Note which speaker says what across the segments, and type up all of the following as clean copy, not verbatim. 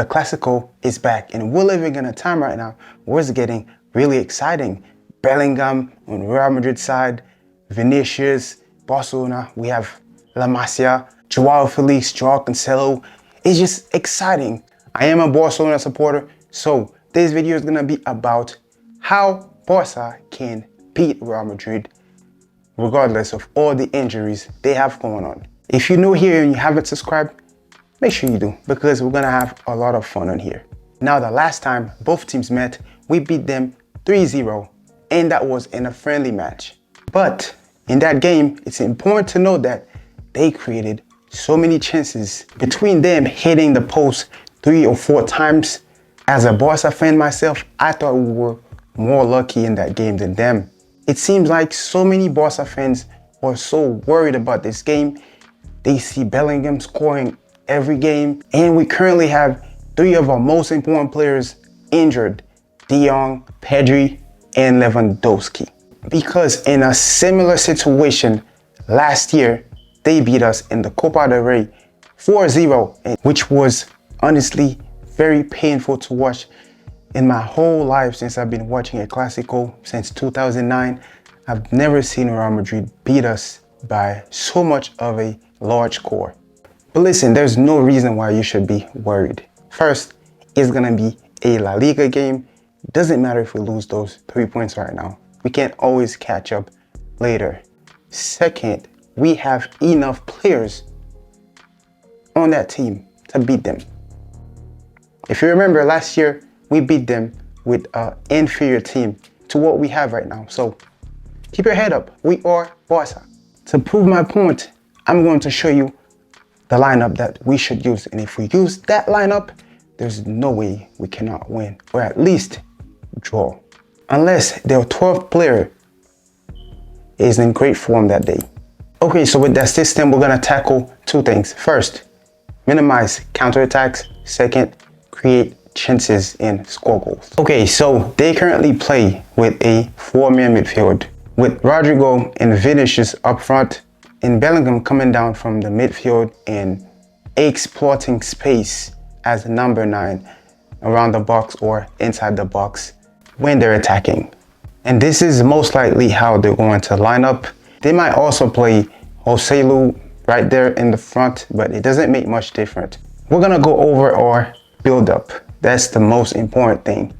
Speaker 1: The Clasico is back, and we're living in a time right now where it's getting really exciting. Bellingham on Real Madrid side, Vinicius, Barcelona, we have La Masia, Joao Felix, Joao Cancelo. It's just exciting. I am a Barcelona supporter, so this video is gonna be about how Barca can beat Real Madrid regardless of all the injuries they have going on. If you're new here and you haven't subscribed, make sure you do, because we're gonna have a lot of fun on here. Now, the last time both teams met, we beat them 3-0, and that was in a friendly match. But in that game, it's important to note that they created so many chances. Between them hitting the post 3 or 4 times, as a Barca fan myself, I thought we were more lucky in that game than them. It seems like so many Barca fans are so worried about this game. They see Bellingham scoring every game, and we currently have 3 of our most important players injured: De Jong, Pedri, and Lewandowski. Because in a similar situation last year, they beat us in the Copa del Rey 4-0, which was honestly very painful to watch. In my whole life since I've been watching a Clasico since 2009, I've never seen Real Madrid beat us by so much of a large score. But listen, there's no reason why you should be worried. First, it's gonna be a La Liga game. Doesn't matter if we lose those 3 points right now. We can always catch up later. Second, we have enough players on that team to beat them. If you remember last year, we beat them with an inferior team to what we have right now. So keep your head up. We are Barca. To prove my point, I'm going to show you the lineup that we should use. And if we use that lineup, there's no way we cannot win, or at least draw. Unless their 12th player is in great form that day. Okay, so with that system, we're gonna tackle 2 things. First, minimize counterattacks. Second, create chances and score goals. Okay, so they currently play with a 4-man midfield with Rodrigo and Vinicius up front, and Bellingham coming down from the midfield and exploiting space as number 9 around the box or inside the box when they're attacking. And this is most likely how they're going to line up. They might also play Ancelloti right there in the front, but it doesn't make much difference. We're gonna go over our build-up. That's the most important thing.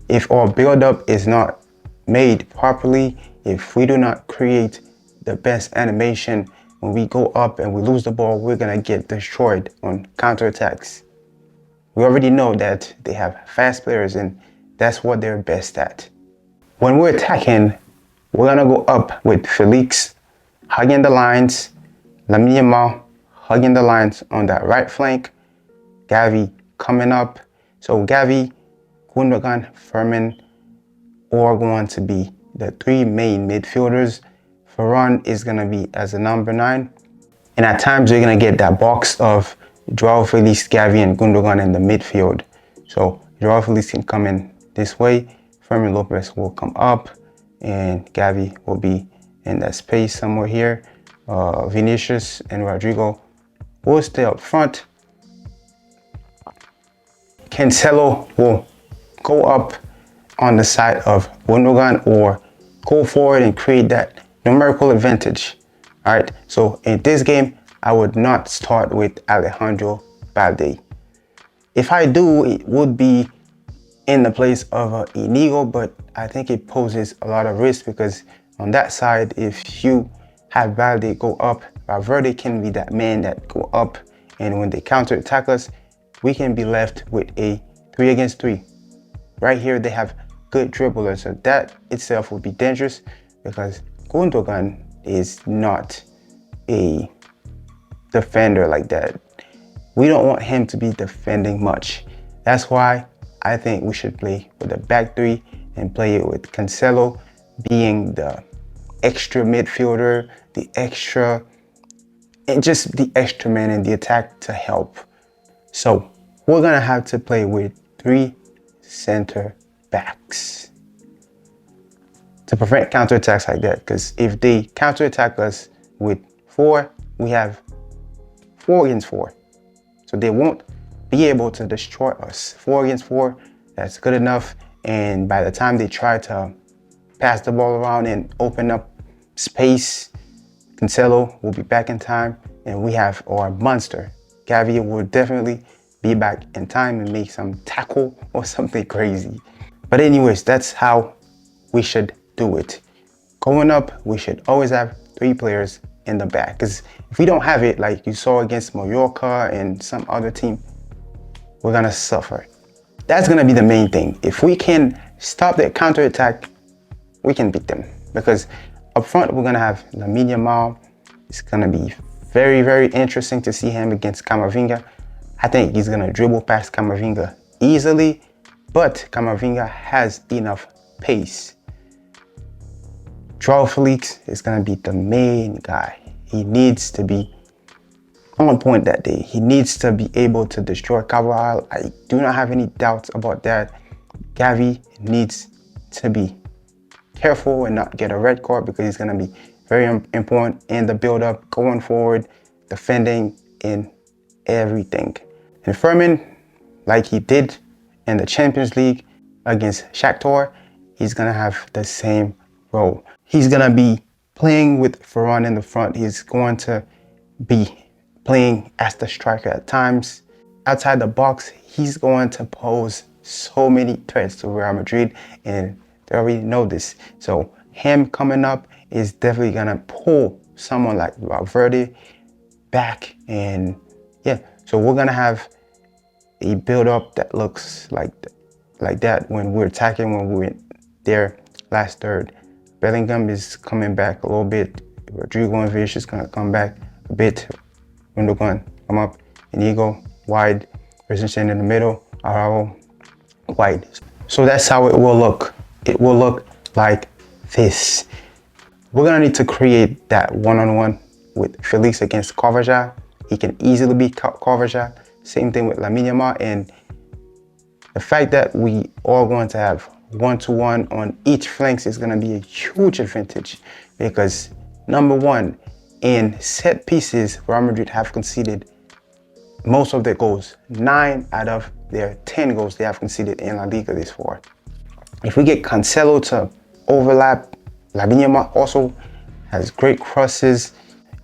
Speaker 1: If our build-up is not made properly, if we do not create the best animation, when we go up and we lose the ball, we're gonna get destroyed on counterattacks. We already know that they have fast players, and that's what they're best at. When we're attacking, we're gonna go up with Felix hugging the lines, Lamine Yamal hugging the lines on that right flank, Xavi coming up. So Xavi, Gundogan, Fermin are going to be the 3 main midfielders. Varane is going to be as a number 9. And at times you're going to get that box of Joao Felix, Xavi, and Gundogan in the midfield. So Joao Felix can come in this way, Fermin Lopez will come up, and Xavi will be in that space somewhere here. Vinicius and Rodrigo will stay up front. Cancelo will go up on the side of Gundogan or go forward and create that numerical advantage. All right, so in this game, I would not start with Alejandro Balde. If I do, it would be in the place of Inigo, but I think it poses a lot of risk, because on that side, if you have Balde go up, Valverde can be that man that go up, and when they counter attack us, we can be left with a 3 against 3. Right here, they have good dribblers, so that itself would be dangerous, because Gundogan is not a defender like that. We don't want him to be defending much. That's why I think we should play with a back 3 and play it with Cancelo being the extra midfielder, the extra man in the attack to help. So we're gonna have to play with 3 center backs to prevent counterattacks like that, because if they counterattack us with 4, we have 4 against 4. So they won't be able to destroy us. 4 against 4, that's good enough. And by the time they try to pass the ball around and open up space, Cancelo will be back in time, and we have our monster. Xavi will definitely be back in time and make some tackle or something crazy. But anyways, that's how we should do it. Going up, we should always have 3 players in the back, because if we don't have it, like you saw against Mallorca and some other team, we're gonna suffer. That's gonna be the main thing. If we can stop their counterattack, we can beat them. Because up front, we're gonna have Lamine Yamal. It's gonna be very, very interesting to see him against Camavinga. I think he's gonna dribble past Camavinga easily, but Camavinga has enough pace. Joao Felix is gonna be the main guy. He needs to be on point that day. He needs to be able to destroy Carvajal. I do not have any doubts about that. Xavi needs to be careful and not get a red card, because he's going to be very important in the build-up, going forward, defending, in everything. And Fermin, like he did in the Champions League against Shakhtar, he's going to have the same role. He's going to be playing with Varane in the front. He's going to be playing as the striker at times. Outside the box, he's going to pose so many threats to Real Madrid, and they already know this. So him coming up is definitely gonna pull someone like Valverde back, and yeah. So we're gonna have a build-up that looks like that when we're attacking, when we were there last third. Bellingham is coming back a little bit. Rodrigo and Vish is gonna come back a bit. Gundogan come up, Inigo wide, Christensen in the middle, Araujo wide. So that's how it will look. It will look like this. We're gonna need to create that one-on-one with Felix against Carvajal. He can easily beat Carvajal. Same thing with Lamine Yamal, and the fact that we are going to have one-to-one on each flanks is gonna be a huge advantage, because number one, in set pieces, Real Madrid have conceded most of their goals. 9 out of their 10 goals they have conceded in La Liga this far. If we get Cancelo to overlap, Lamine Yamal also has great crosses.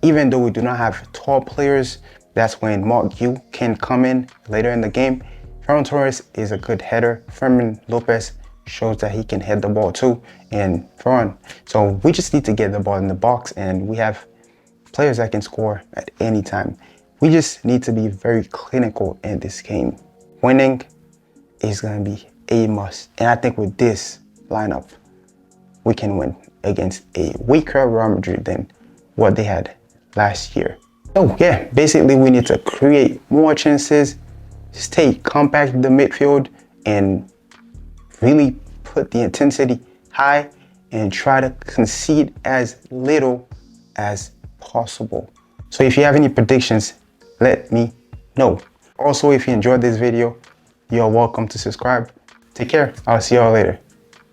Speaker 1: Even though we do not have tall players, that's when Mark Yu can come in later in the game. Ferran Torres is a good header. Fermin Lopez shows that he can head the ball too, and Ferran. So we just need to get the ball in the box, and we have players that can score at any time. We just need to be very clinical in this game. Winning is going to be a must. And I think with this lineup, we can win against a weaker Real Madrid than what they had last year. So yeah, basically we need to create more chances, stay compact in the midfield, and really put the intensity high and try to concede as little as possible. So if you have any predictions, let me know. Also, if you enjoyed this video, you're welcome to subscribe. Take care. I'll see y'all later.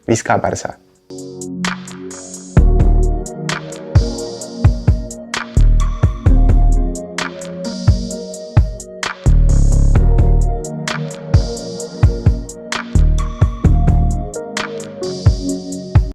Speaker 1: Visca Barça.